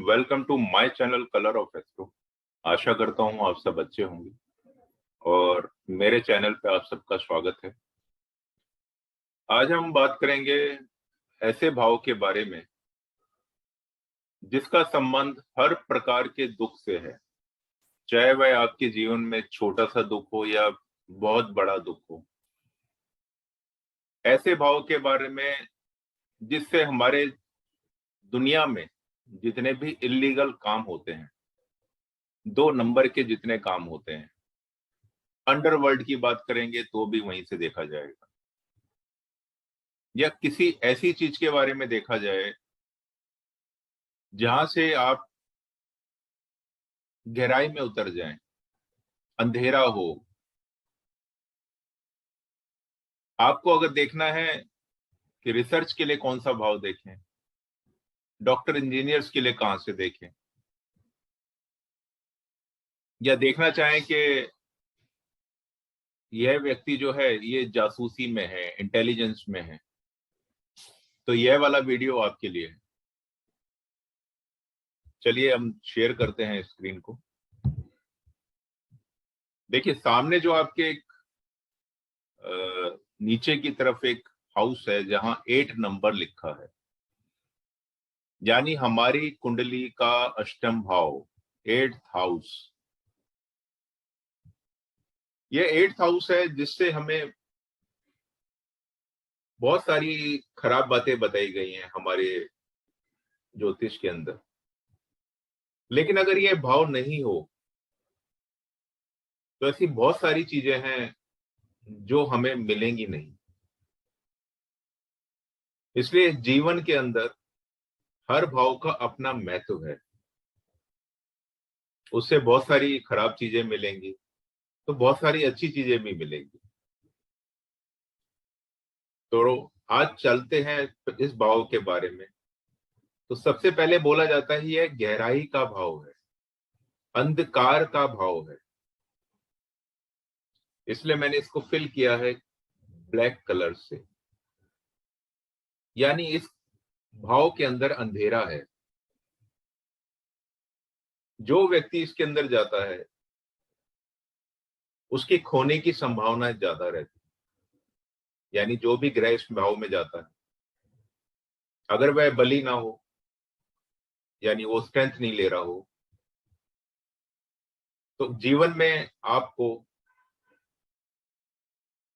Welcome to my channel colour of astro. आशा करता हूँ आप सब अच्छे होंगे और मेरे चैनल पे आप सबका स्वागत है। आज हम बात करेंगे ऐसे भाव के बारे में जिसका संबंध हर प्रकार के दुख से है, चाहे वह आपके जीवन में छोटा सा दुख हो या बहुत बड़ा दुख हो। ऐसे भाव के बारे में जिससे हमारे दुनिया में जितने भी इलीगल काम होते हैं, 2 नंबर के जितने काम होते हैं, अंडरवर्ल्ड की बात करेंगे तो भी वहीं से देखा जाएगा, या किसी ऐसी चीज के बारे में देखा जाए जहां से आप गहराई में उतर जाएं, अंधेरा हो। आपको अगर देखना है कि रिसर्च के लिए कौन सा भाव देखें, डॉक्टर इंजीनियर्स के लिए कहां से देखें, या देखना चाहें कि यह व्यक्ति जो है ये जासूसी में है, इंटेलिजेंस में है, तो यह वाला वीडियो आपके लिए है। चलिए हम शेयर करते हैं स्क्रीन को। देखिए सामने जो आपके नीचे की तरफ एक हाउस है जहां 8 नंबर लिखा है, यानी हमारी कुंडली का अष्टम भाव, 8th हाउस। ये 8th हाउस है जिससे हमें बहुत सारी खराब बातें बताई गई हैं हमारे ज्योतिष के अंदर। लेकिन अगर ये भाव नहीं हो तो ऐसी बहुत सारी चीजें हैं जो हमें मिलेंगी नहीं। इसलिए जीवन के अंदर हर भाव का अपना महत्व है। उससे बहुत सारी खराब चीजें मिलेंगी तो बहुत सारी अच्छी चीजें भी मिलेंगी। तो आज चलते हैं इस भाव के बारे में। तो सबसे पहले बोला जाता है यह गहराई का भाव है, अंधकार का भाव है। इसलिए मैंने इसको फिल किया है ब्लैक कलर से, यानी इस भाव के अंदर अंधेरा है। जो व्यक्ति इसके अंदर जाता है उसके खोने की संभावना ज्यादा रहती है। यानी जो भी ग्रह इस भाव में जाता है, अगर वह बली ना हो, यानी वो स्ट्रेंथ नहीं ले रहा हो, तो जीवन में आपको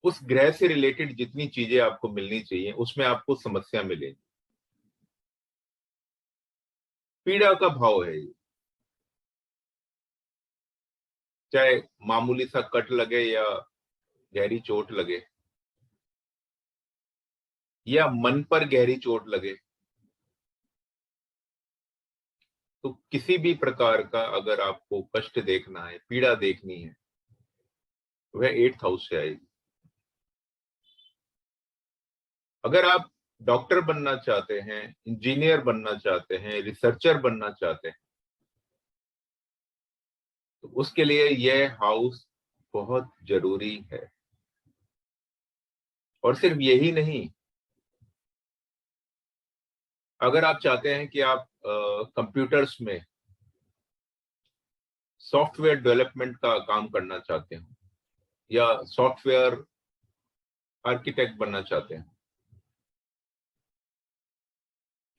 उस ग्रह से रिलेटेड जितनी चीजें आपको मिलनी चाहिए उसमें आपको समस्या मिलेगी। पीड़ा का भाव है ये, चाहे मामूली सा कट लगे या गहरी चोट लगे या मन पर गहरी चोट लगे, तो किसी भी प्रकार का अगर आपको कष्ट देखना है, पीड़ा देखनी है, वह 8th हाउस से आएगी। अगर आप डॉक्टर बनना चाहते हैं, इंजीनियर बनना चाहते हैं, रिसर्चर बनना चाहते हैं, तो उसके लिए यह हाउस बहुत जरूरी है। और सिर्फ यही नहीं, अगर आप चाहते हैं कि आप कंप्यूटर्स में सॉफ्टवेयर डेवलपमेंट का काम करना चाहते हो या सॉफ्टवेयर आर्किटेक्ट बनना चाहते हैं,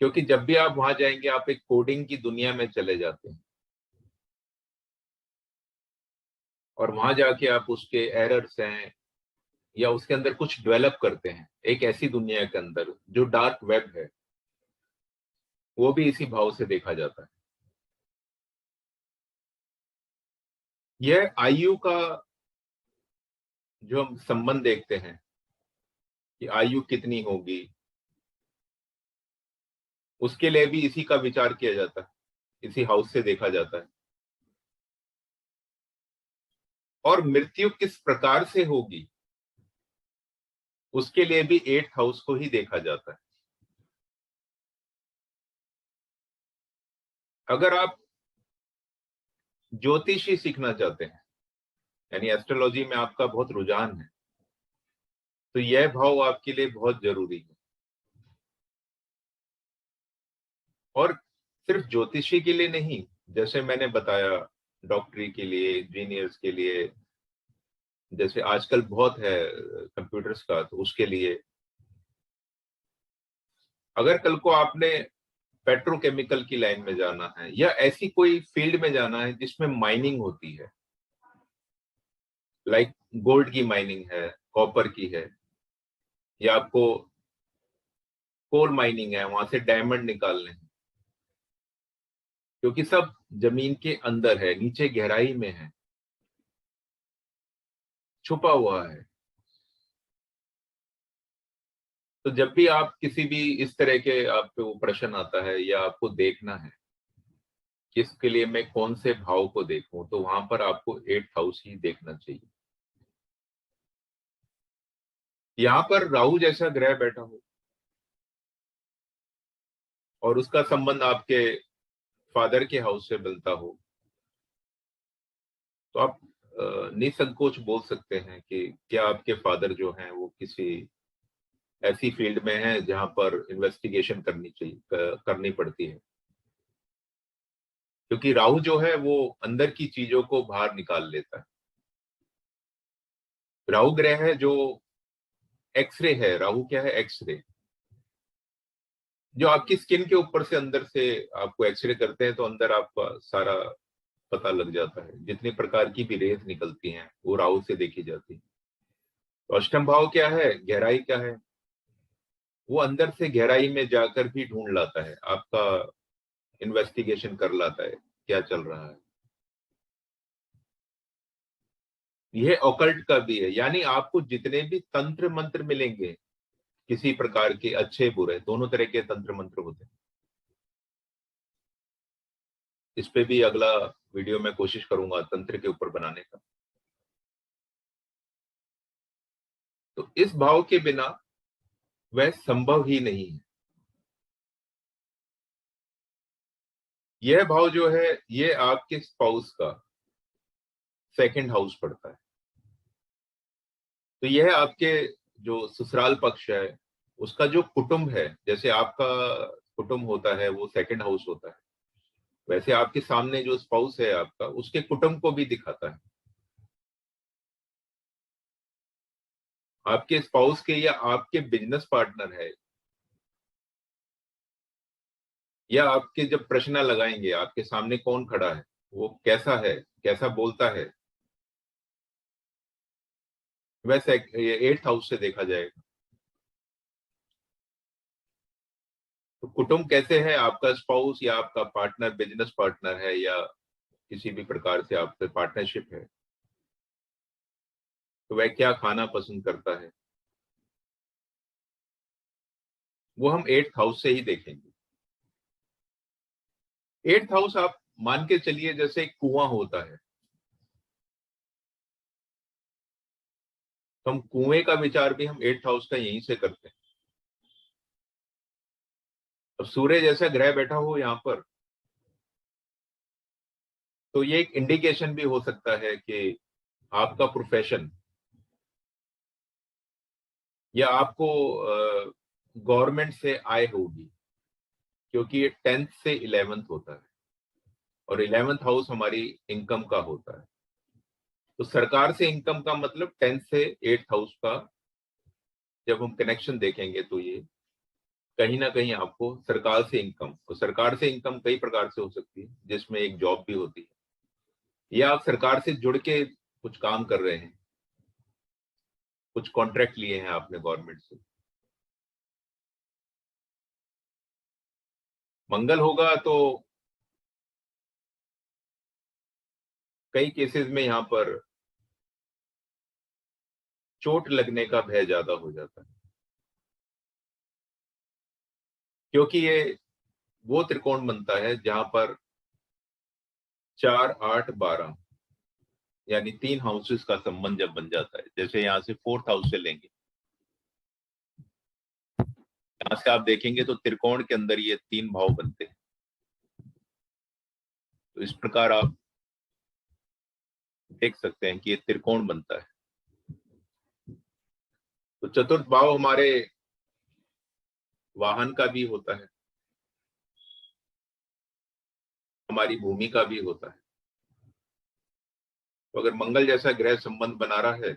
क्योंकि जब भी आप वहां जाएंगे आप एक कोडिंग की दुनिया में चले जाते हैं और वहां जाके आप उसके एरर्स हैं या उसके अंदर कुछ डेवलप करते हैं एक ऐसी दुनिया के अंदर जो डार्क वेब है, वो भी इसी भाव से देखा जाता है। यह आयु का जो हम संबंध देखते हैं कि आयु कितनी होगी, उसके लिए भी इसी का विचार किया जाता है, इसी हाउस से देखा जाता है। और मृत्यु किस प्रकार से होगी उसके लिए भी 8th हाउस को ही देखा जाता है। अगर आप ज्योतिषी सीखना चाहते हैं, यानी एस्ट्रोलॉजी में आपका बहुत रुझान है, तो यह भाव आपके लिए बहुत जरूरी है। और सिर्फ ज्योतिषी के लिए नहीं, जैसे मैंने बताया डॉक्टरी के लिए, इंजीनियर्स के लिए, जैसे आजकल बहुत है कंप्यूटर्स का, तो उसके लिए। अगर कल को आपने पेट्रोकेमिकल की लाइन में जाना है या ऐसी कोई फील्ड में जाना है जिसमें माइनिंग होती है, लाइक गोल्ड की माइनिंग है, कॉपर की है, या आपको कोल माइनिंग है, वहां से डायमंड निकालने हैं, क्योंकि सब जमीन के अंदर है, नीचे गहराई में है, छुपा हुआ है। तो जब भी आप किसी भी इस तरह के आप पे वो प्रश्न आता है या आपको देखना है कि इसके लिए मैं कौन से भाव को देखूं, तो वहां पर आपको 8th हाउस ही देखना चाहिए। यहाँ पर राहु जैसा ग्रह बैठा हो और उसका संबंध आपके फादर के हाउस से मिलता हो, तो आप निसंकोच बोल सकते हैं कि क्या आपके फादर जो हैं वो किसी ऐसी फील्ड में है जहां पर इन्वेस्टिगेशन करनी चाहिए, करनी पड़ती है। क्योंकि राहु जो है वो अंदर की चीजों को बाहर निकाल लेता है। राहु ग्रह है जो एक्सरे है। राहु क्या है? एक्सरे। जो आपकी स्किन के ऊपर से अंदर से आपको एक्सरे करते हैं, तो अंदर आपका सारा पता लग जाता है। जितनी प्रकार की भी रेस निकलती हैं वो राहु से देखी जाती है। तो अष्टम भाव क्या है? गहराई क्या है? वो अंदर से गहराई में जाकर भी ढूंढ लाता है, आपका इन्वेस्टिगेशन कर लाता है क्या चल रहा है। यह ऑकल्ट का भी है, यानी आपको जितने भी तंत्र मंत्र मिलेंगे, किसी प्रकार के अच्छे बुरे दोनों तरह के तंत्र मंत्र होते हैं। इस पे भी अगला वीडियो में कोशिश करूंगा तंत्र के ऊपर बनाने का। तो इस भाव के बिना वह संभव ही नहीं है। यह भाव जो है ये आपके स्पाउस का 2nd हाउस पड़ता है। तो यह आपके जो ससुराल पक्ष है उसका जो कुटुंब है, जैसे आपका कुटुंब होता है वो 2nd हाउस होता है, वैसे आपके सामने जो स्पाउस है आपका, उसके कुटुंब को भी दिखाता है। आपके स्पाउस के या आपके बिजनेस पार्टनर है, या आपके जब प्रश्न लगाएंगे आपके सामने कौन खड़ा है, वो कैसा है, कैसा बोलता है, वैसे 8th हाउस से देखा जाएगा। तो कुटुंब कैसे है, आपका स्पाउस या आपका पार्टनर, बिजनेस पार्टनर है या किसी भी प्रकार से आपसे पार्टनरशिप है, तो वह क्या खाना पसंद करता है, वो हम 8th हाउस से ही देखेंगे। 8th हाउस आप मान के चलिए जैसे एक कुआं होता है, तो हम कुएं का विचार भी हम 8th हाउस का यहीं से करते हैं। अब सूर्य जैसा ग्रह बैठा हो यहाँ पर, तो ये एक इंडिकेशन भी हो सकता है कि आपका प्रोफेशन, या आपको गवर्नमेंट से आय होगी, क्योंकि ये 10th से 11th होता है और 11th हाउस हमारी इनकम का होता है। तो सरकार से इनकम का मतलब 10th से 8th हाउस का जब हम कनेक्शन देखेंगे, तो ये कहीं ना कहीं आपको सरकार से इनकम, तो सरकार से इनकम कई प्रकार से हो सकती है, जिसमें एक जॉब भी होती है, या आप सरकार से जुड़ के कुछ काम कर रहे हैं, कुछ कॉन्ट्रैक्ट लिए हैं आपने गवर्नमेंट से। मंगल होगा तो कई केसेस में यहाँ पर चोट लगने का भय ज्यादा हो जाता है, क्योंकि ये वो त्रिकोण बनता है जहां पर 4, 8, 12 यानी 3 हाउसेस का संबंध जब बन जाता है, जैसे यहाँ से 4th हाउस से लेंगे, यहाँ से आप देखेंगे तो त्रिकोण के अंदर ये 3 भाव बनते हैं। तो इस प्रकार आप देख सकते हैं कि ये त्रिकोण बनता है। तो चतुर्थ भाव हमारे वाहन का भी होता है। हमारी भूमि का भी होता है। तो अगर मंगल जैसा ग्रह संबंध बना रहा है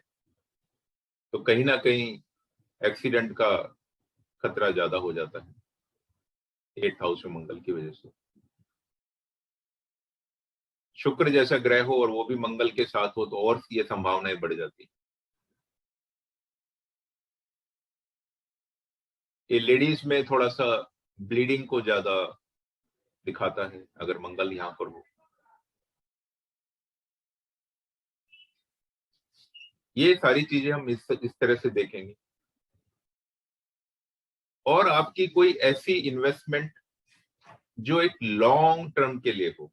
तो कहीं ना कहीं एक्सीडेंट का खतरा ज्यादा हो जाता है 8th हाउस में मंगल की वजह से। शुक्र जैसा ग्रह हो और वो भी मंगल के साथ हो तो और ये संभावनाएं बढ़ जाती। ये लेडीज में थोड़ा सा ब्लीडिंग को ज्यादा दिखाता है अगर मंगल यहां पर हो। ये सारी चीजें हम इस तरह से देखेंगे। और आपकी कोई ऐसी इन्वेस्टमेंट जो एक लॉन्ग टर्म के लिए हो,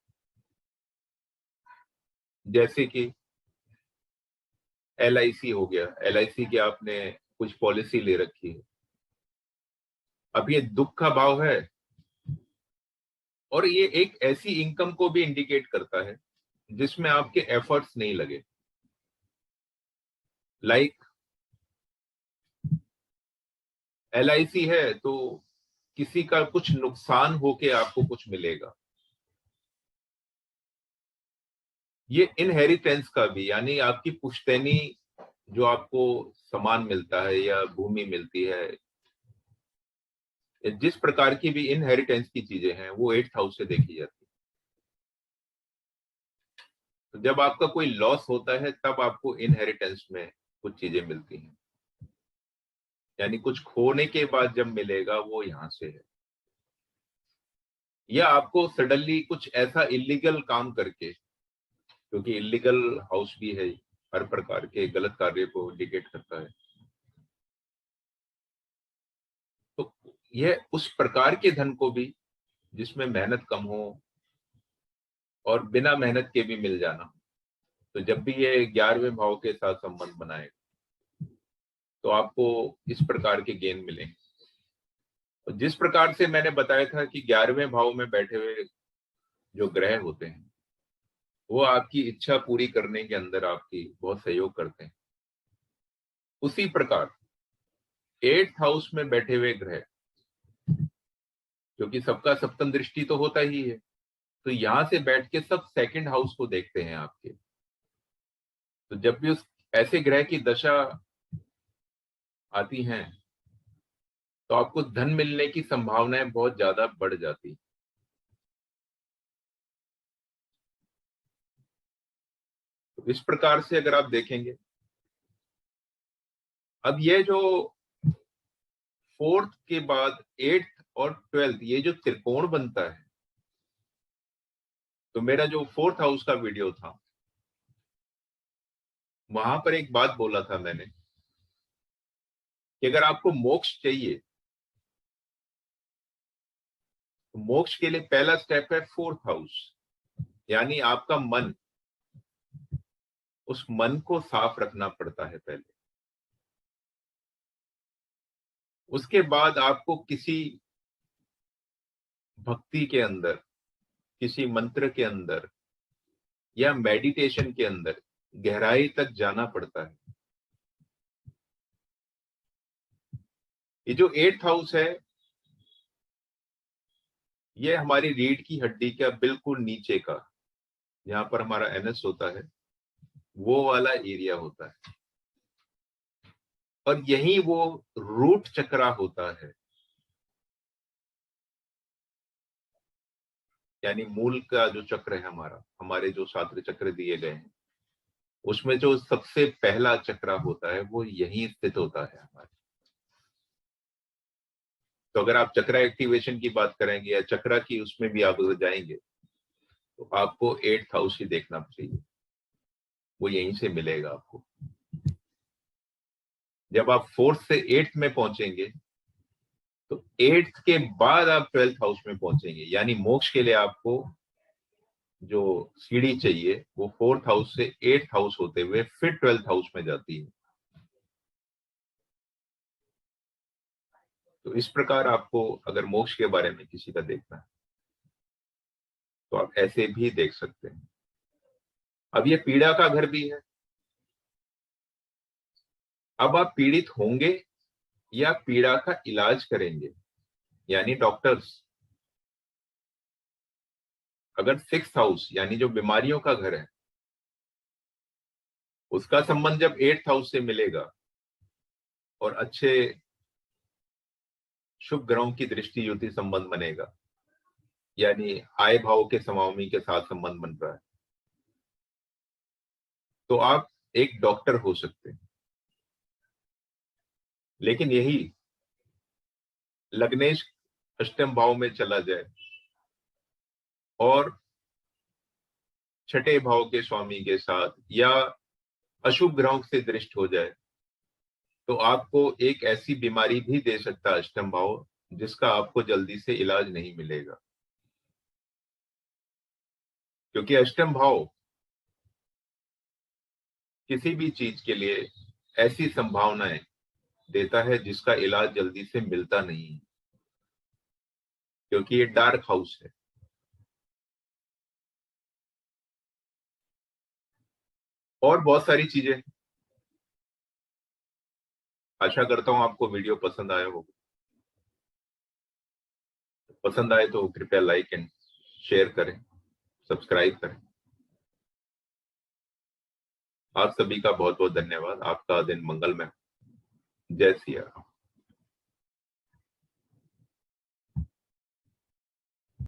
जैसे कि LIC हो गया। LIC की आपने कुछ पॉलिसी ले रखी है, अब ये दुख का भाव है और ये एक ऐसी इनकम को भी इंडिकेट करता है जिसमें आपके एफर्ट्स नहीं लगे। लाइक LIC है तो किसी का कुछ नुकसान होके आपको कुछ मिलेगा। ये इनहेरिटेंस का भी, यानी आपकी पुश्तैनी जो आपको सामान मिलता है या भूमि मिलती है, जिस प्रकार की भी इनहेरिटेंस की चीजें हैं वो 8th हाउस से देखी जाती है। तो जब आपका कोई लॉस होता है तब आपको इनहेरिटेंस में कुछ चीजें मिलती हैं, यानी कुछ खोने के बाद जब मिलेगा वो यहां से है। या आपको सडनली कुछ ऐसा इलीगल काम करके, क्योंकि इलीगल हाउस भी है, हर प्रकार के गलत कार्य को इंडिकेट करता है, तो यह उस प्रकार के धन को भी जिसमें मेहनत कम हो और बिना मेहनत के भी मिल जाना। तो जब भी ये 11वें भाव के साथ संबंध बनाएगा तो आपको इस प्रकार के गेन मिलेंगे। तो जिस प्रकार से मैंने बताया था कि 11वें भाव में बैठे हुए जो ग्रह होते हैं वो आपकी इच्छा पूरी करने के अंदर आपकी बहुत सहयोग करते हैं, उसी प्रकार 8th हाउस में बैठे हुए ग्रह, क्योंकि सबका सप्तम दृष्टि तो होता ही है, तो यहां से बैठ के सब सेकंड हाउस को देखते हैं आपके। तो जब भी उस ऐसे ग्रह की दशा आती हैं तो आपको धन मिलने की संभावनाएं बहुत ज्यादा बढ़ जाती। तो इस प्रकार से अगर आप देखेंगे, अब ये जो 4th के बाद 8th और 12th ये जो त्रिकोण बनता है, तो मेरा जो 4th हाउस का वीडियो था वहां पर एक बात बोला था मैंने कि अगर आपको मोक्ष चाहिए तो मोक्ष के लिए पहला स्टेप है 4th हाउस, यानी आपका मन, उस मन को साफ रखना पड़ता है पहले। उसके बाद आपको किसी भक्ति के अंदर, किसी मंत्र के अंदर या मेडिटेशन के अंदर गहराई तक जाना पड़ता है। ये जो 8th हाउस है ये हमारी रीढ़ की हड्डी का बिल्कुल नीचे का, जहां पर हमारा NS होता है, वो वाला एरिया होता है और यही वो रूट चक्रा होता है, यानी मूल का जो चक्र है हमारा, हमारे जो सात चक्र दिए गए हैं उसमें जो सबसे पहला चक्र होता है वो यहीं स्थित होता है हमारे। तो अगर आप चक्रा एक्टिवेशन की बात करेंगे या चक्रा की उसमें भी आप अगर जाएंगे तो आपको 8th हाउस ही देखना चाहिए, वो यहीं से मिलेगा आपको। जब आप 4th से 8th में पहुंचेंगे तो 8th के बाद आप 12th हाउस में पहुंचेंगे, यानी मोक्ष के लिए आपको जो सीढ़ी चाहिए वो 4th हाउस से 8th हाउस होते हुए फिर 12th हाउस में जाती है। तो इस प्रकार आपको अगर मोक्ष के बारे में किसी का देखना है तो आप ऐसे भी देख सकते हैं। अब ये पीड़ा का घर भी है। अब आप पीड़ित होंगे या पीड़ा का इलाज करेंगे, यानी डॉक्टर्स। अगर 6th हाउस यानी जो बीमारियों का घर है, उसका संबंध जब 8th हाउस से मिलेगा और अच्छे शुभ ग्रहों की दृष्टि युति संबंध बनेगा, यानी आय भाव के समावमी के साथ संबंध बन रहा है, तो आप एक डॉक्टर हो सकते हैं। लेकिन यही लग्नेश अष्टम भाव में चला जाए और छठे भाव के स्वामी के साथ या अशुभ ग्रहों से दृष्ट हो जाए, तो आपको एक ऐसी बीमारी भी दे सकता है अष्टम भाव, जिसका आपको जल्दी से इलाज नहीं मिलेगा। क्योंकि अष्टम भाव किसी भी चीज के लिए ऐसी संभावनाएं देता है जिसका इलाज जल्दी से मिलता नहीं है, क्योंकि ये डार्क हाउस है। और बहुत सारी चीजें। आशा करता हूं आपको वीडियो पसंद आया होगा। पसंद आए तो कृपया लाइक एंड शेयर करें, सब्सक्राइब करें। आप सभी का बहुत बहुत धन्यवाद। आपका दिन मंगलमय। जय सिया राम।